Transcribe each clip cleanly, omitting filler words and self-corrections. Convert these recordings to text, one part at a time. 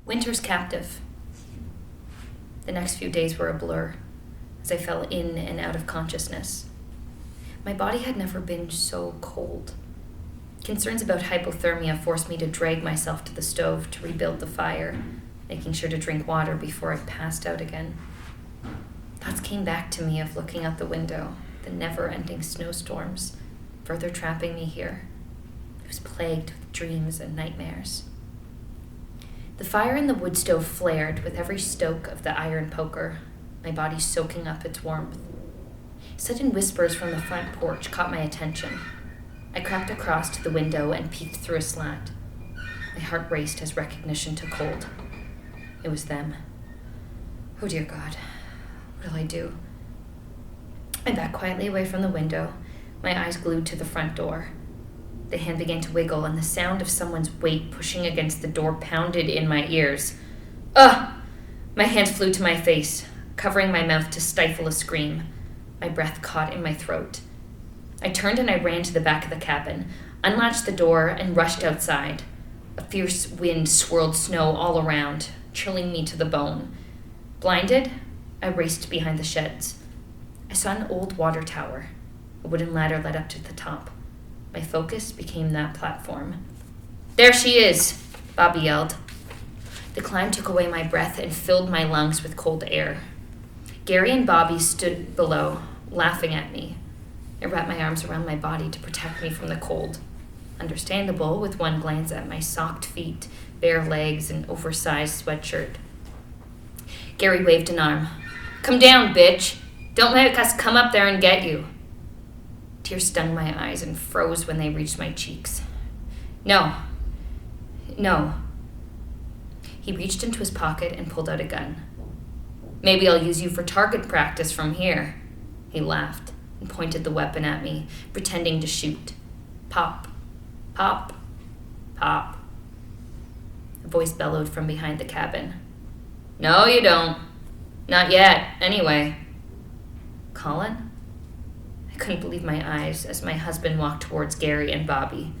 Winter's captive. The next few days were a blur as I fell in and out of consciousness. My body had never been so cold. Concerns about hypothermia forced me to drag myself to the stove to rebuild the fire, making sure to drink water before I passed out again. Thoughts came back to me of looking out the window, the never-ending snowstorms, further trapping me here. It was plagued with dreams and nightmares. The fire in the wood stove flared with every stoke of the iron poker, my body soaking up its warmth. Sudden whispers from the front porch caught my attention. I crept across to the window and peeked through a slat. My heart raced as recognition took hold. It was them. Oh dear God, what'll I do? I backed quietly away from the window, my eyes glued to the front door. The hand began to wiggle, and the sound of someone's weight pushing against the door pounded in my ears. Ugh! My hand flew to my face, covering my mouth to stifle a scream. My breath caught in my throat. I turned and I ran to the back of the cabin, unlatched the door, and rushed outside. A fierce wind swirled snow all around, chilling me to the bone. Blinded, I raced behind the sheds. I saw an old water tower. A wooden ladder led up to the top. My focus became that platform. There she is, Bobby yelled. The climb took away my breath and filled my lungs with cold air. Gary and Bobby stood below, laughing at me. I wrapped my arms around my body to protect me from the cold. Understandable with one glance at my socked feet, bare legs, and oversized sweatshirt. Gary waved an arm. Come down, bitch. Don't make us come up there and get you. Tears stung my eyes and froze when they reached my cheeks. No. He reached into his pocket and pulled out a gun. Maybe I'll use you for target practice from here. He laughed and pointed the weapon at me, pretending to shoot. Pop, pop, pop. A voice bellowed from behind the cabin. No, you don't. Not yet, anyway. Colin? I couldn't believe my eyes as my husband walked towards Gary and Bobby.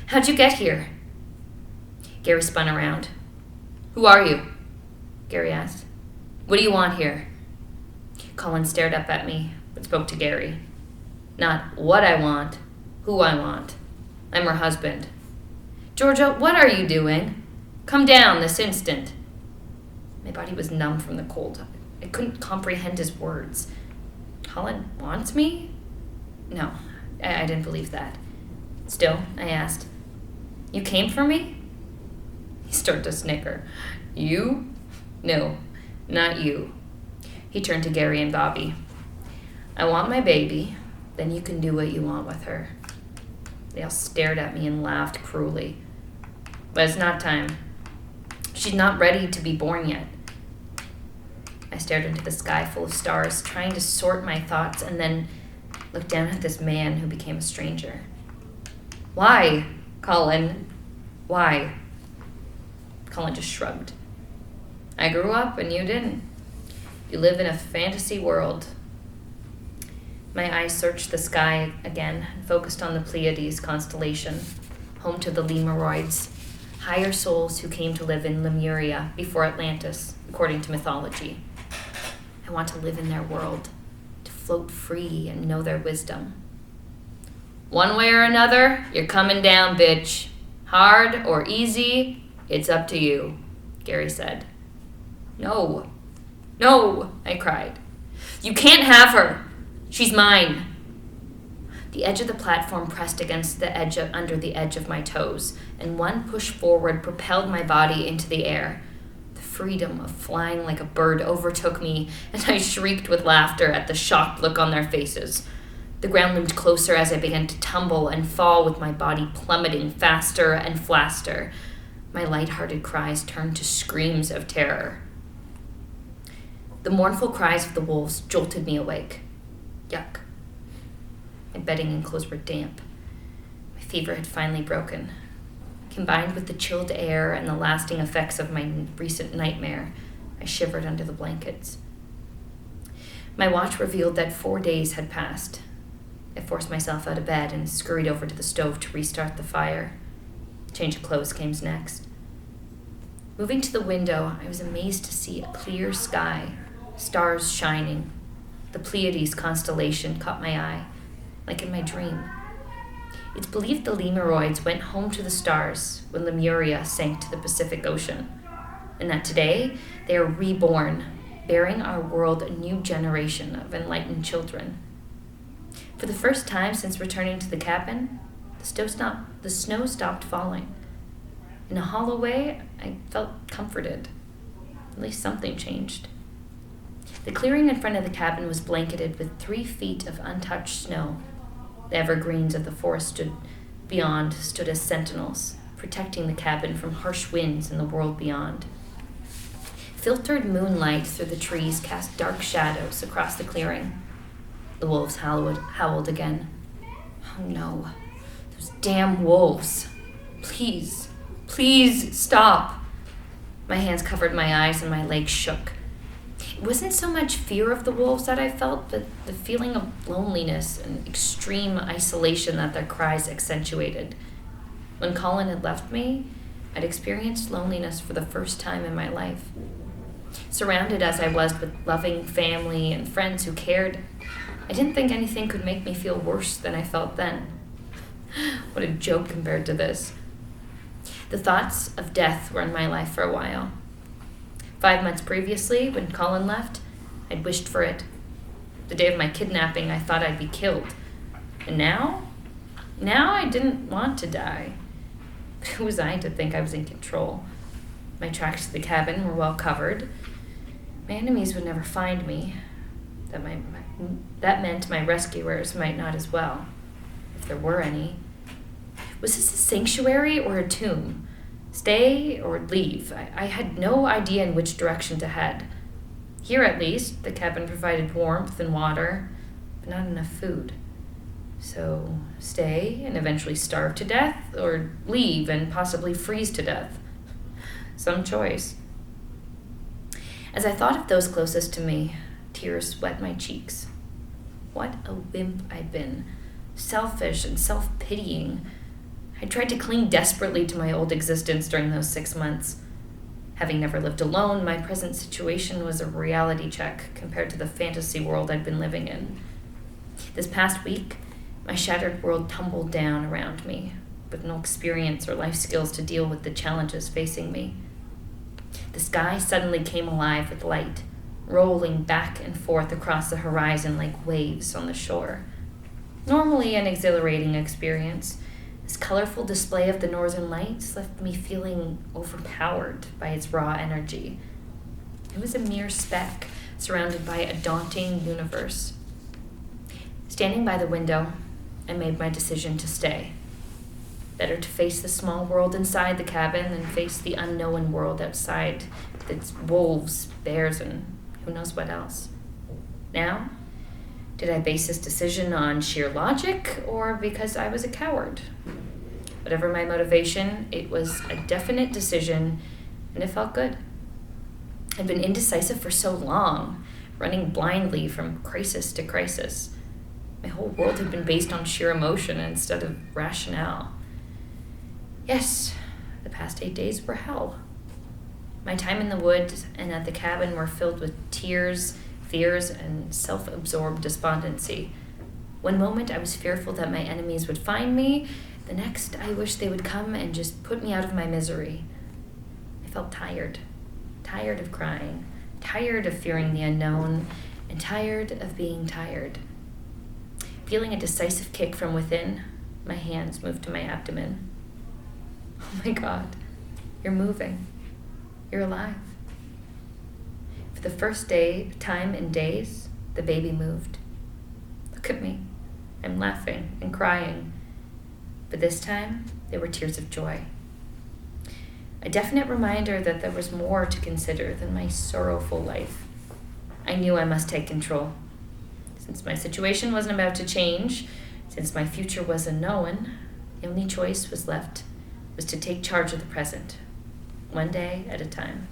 How'd you get here? Gary spun around. Who are you? Gary asked. What do you want here? Colin stared up at me, but spoke to Gary. Not what I want, who I want. I'm her husband. Georgia, what are you doing? Come down this instant. My body was numb from the cold. I couldn't comprehend his words. Colin wants me? No, I didn't believe that. Still, I asked, you came for me? He started to snicker. You? No, not you. He turned to Gary and Bobby. I want my baby, then you can do what you want with her. They all stared at me and laughed cruelly. But it's not time. She's not ready to be born yet. I stared into the sky full of stars, trying to sort my thoughts, and then looked down at this man who became a stranger. Why, Colin? Why? Colin just shrugged. I grew up and you didn't. You live in a fantasy world. My eyes searched the sky again and focused on the Pleiades constellation, home to the Lemuroids, higher souls who came to live in Lemuria before Atlantis, according to mythology. I want to live in their world, to float free and know their wisdom. One way or another, you're coming down, bitch. Hard or easy, it's up to you, Gary said. No, I cried. You can't have her. She's mine. The edge of the platform pressed against the edge under the edge of my toes, and one push forward propelled my body into the air. The freedom of flying like a bird overtook me, and I shrieked with laughter at the shocked look on their faces. The ground loomed closer as I began to tumble and fall with my body plummeting faster and faster. My light-hearted cries turned to screams of terror. The mournful cries of the wolves jolted me awake. Yuck. My bedding and clothes were damp. My fever had finally broken. Combined with the chilled air and the lasting effects of my recent nightmare, I shivered under the blankets. My watch revealed that 4 days had passed. I forced myself out of bed and scurried over to the stove to restart the fire. Change of clothes came next. Moving to the window, I was amazed to see a clear sky, stars shining. The Pleiades constellation caught my eye, like in my dream. It's believed the Lemuroids went home to the stars when Lemuria sank to the Pacific Ocean, and that today they are reborn, bearing our world a new generation of enlightened children. For the first time since returning to the cabin, the snow stopped falling. In a hollow way, I felt comforted. At least something changed. The clearing in front of the cabin was blanketed with 3 feet of untouched snow. The evergreens of the forest beyond stood as sentinels, protecting the cabin from harsh winds in the world beyond. Filtered moonlight through the trees cast dark shadows across the clearing. The wolves howled again. Oh no, those damn wolves. Please, please stop. My hands covered my eyes and my legs shook. It wasn't so much fear of the wolves that I felt, but the feeling of loneliness and extreme isolation that their cries accentuated. When Colin had left me, I'd experienced loneliness for the first time in my life. Surrounded as I was with loving family and friends who cared, I didn't think anything could make me feel worse than I felt then. What a joke compared to this. The thoughts of death were in my life for a while. 5 months previously, when Colin left, I'd wished for it. The day of my kidnapping, I thought I'd be killed. And now I didn't want to die. But who was I to think I was in control? My tracks to the cabin were well covered. My enemies would never find me. That meant my rescuers might not as well, if there were any. Was this a sanctuary or a tomb? Stay or leave? I had no idea in which direction to head. Here, at least, the cabin provided warmth and water, but not enough food. So, stay and eventually starve to death, or leave and possibly freeze to death. Some choice. As I thought of those closest to me, tears wet my cheeks. What a wimp I'd been. Selfish and self-pitying. I tried to cling desperately to my old existence during those 6 months. Having never lived alone, my present situation was a reality check compared to the fantasy world I'd been living in. This past week, my shattered world tumbled down around me, with no experience or life skills to deal with the challenges facing me. The sky suddenly came alive with light, rolling back and forth across the horizon like waves on the shore. Normally an exhilarating experience, this colorful display of the northern lights left me feeling overpowered by its raw energy. It was a mere speck, surrounded by a daunting universe. Standing by the window, I made my decision to stay. Better to face the small world inside the cabin than face the unknown world outside with its wolves, bears, and who knows what else. Now, did I base this decision on sheer logic or because I was a coward? Whatever my motivation, it was a definite decision and it felt good. I'd been indecisive for so long, running blindly from crisis to crisis. My whole world had been based on sheer emotion instead of rationale. Yes, the past 8 days were hell. My time in the woods and at the cabin were filled with tears, fears, and self-absorbed despondency. One moment I was fearful that my enemies would find me. The next, I wished they would come and just put me out of my misery. I felt tired of crying, tired of fearing the unknown, and tired of being tired. Feeling a decisive kick from within, my hands moved to my abdomen. Oh my God, you're moving. You're alive. For the first time in days, the baby moved. Look at me. I'm laughing and crying. But this time, they were tears of joy. A definite reminder that there was more to consider than my sorrowful life. I knew I must take control. Since my situation wasn't about to change, since my future was unknown, the only choice was left was to take charge of the present, one day at a time.